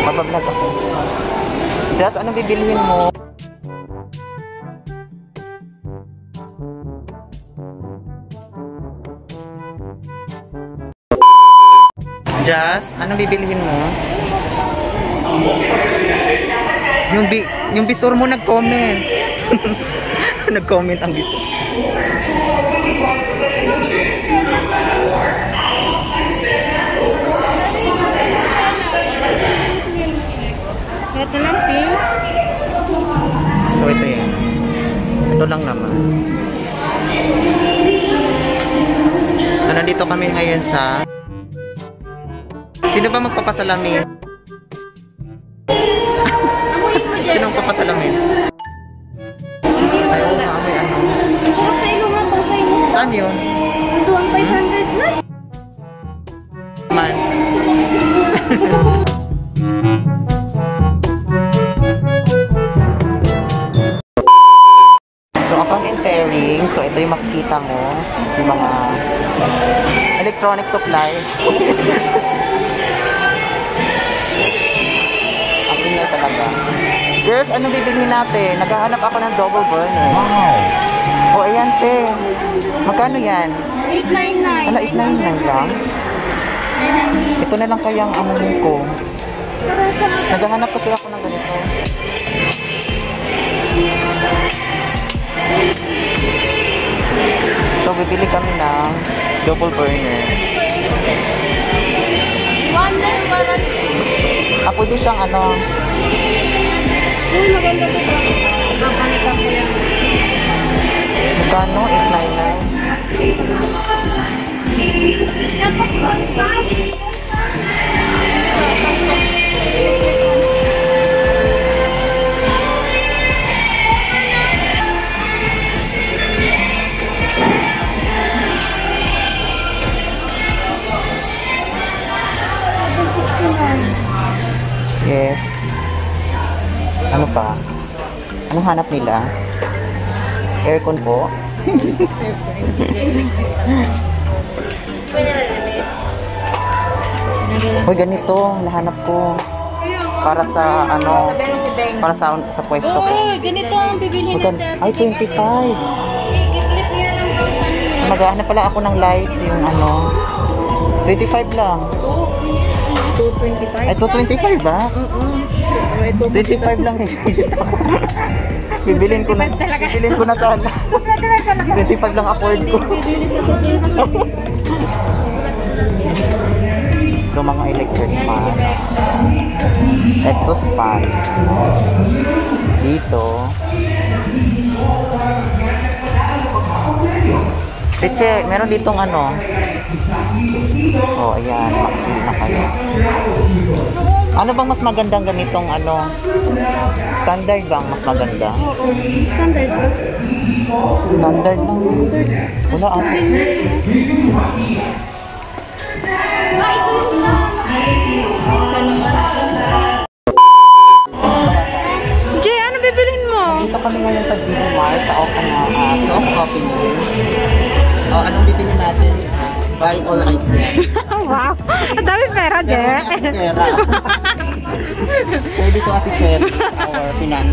Mabablog ako. Just, anong bibilhin mo? Just, anong bibilhin mo? Yung bisor mo nag-comment. Nag-comment ang bisor. Ito lang, pink. So, ito yan. Ito lang naman. So, nandito kami ngayon sa... Sino ba magpapasalamin? Sino magpapasalamin? Ayaw na, may ano. Sarap sa ilungan to sa inyo. Saan yun? Doon, 500 na. Man. So, upon entering, so ito yung makikita mo, yung mga electronic supply. Ang ingay talaga. Girls, anong bibilhin natin? Naghahanap ako ng double burner. Wow! O, ayan, te. Magkano yan? 899. Ano, 899 lang? Ito na lang kayang amunin ko. Naghahanap kasi ako ng ganito. So, bibili kami ng double burner. One day warranty. Pwede siyang ano. Uy, maganda to ba? Kapalitan ko yan. Magkano? 899. Yes. Ano pa? Anong hanap nila? Aircon po? Uy, ganito. Nahanap ko. Para sa ano, para sa pwesto ko. Oo, ganito ang bibilhin natin. Ay, 25. I-clip niya ng 1,000. Maghahanap pala ako ng lights, yung ano. 25 lang. 225. Ay, 225 ba? 25 lang eh. Bibilin ko na sana. 25 lang afford ko. So, mga electric fan. Exhaust fan. Dito. Check, meron ditong ano. Oh, ayan. Makikita na kayo. Ano bang mas magandang ganitong ano? Standard bang mas maganda? Oo, standard ba? Standard lang. Wala ako. Jay, ano bibilhin mo? Dito kami ngayon sa D-Mart sa Soft Coffee Mill. Oh, anong bibilhin natin? Buy all items. Wow, ang dami pera, Jay. Pera. Pwede ko Ate Cher, our finance.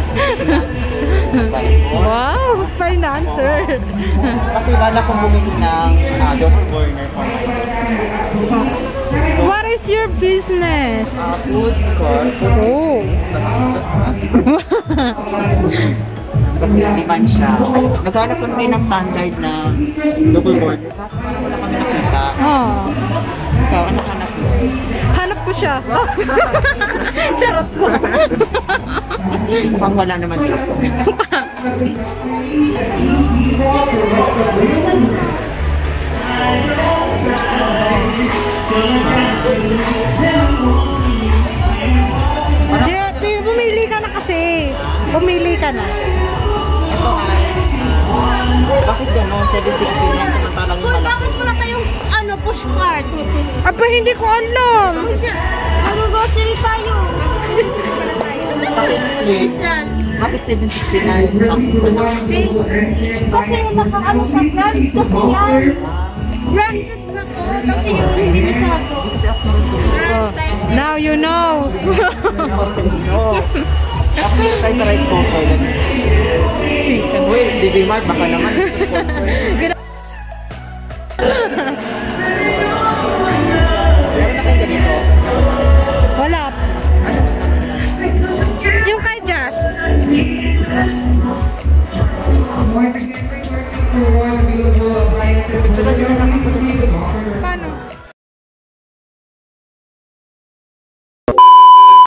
Wow, financer. Kasi wala kong bumili ng double burner for my business. What is your business? Food court. Oh. Kasi siman siya. Naghanap ko rin ng standard na double burner. Wala kami nakita. Oh. Ikaw, ano hanap mo? Hanap ko siya. Charot ko. Pang wala naman dito. Jeff, bumili ka na kasi. Bumili ka na. Bakit gano'n? 760 lang samantalang yung malaki. Bakit wala kayong push cart? Aba, hindi ko alam. Grocery tayo. Bakit split? Yan. Bakit 769? Kasi nakaano sa brand. Kasi yan. Branded na to. Kasi yung hindi masyado. Kasi ako naman ito. Oh, now you know. Ako nila tayo sa rice cooker. Wait, DB Mart, baka naman. Meron na kayong ganito? Wala. Yung kay Jazz.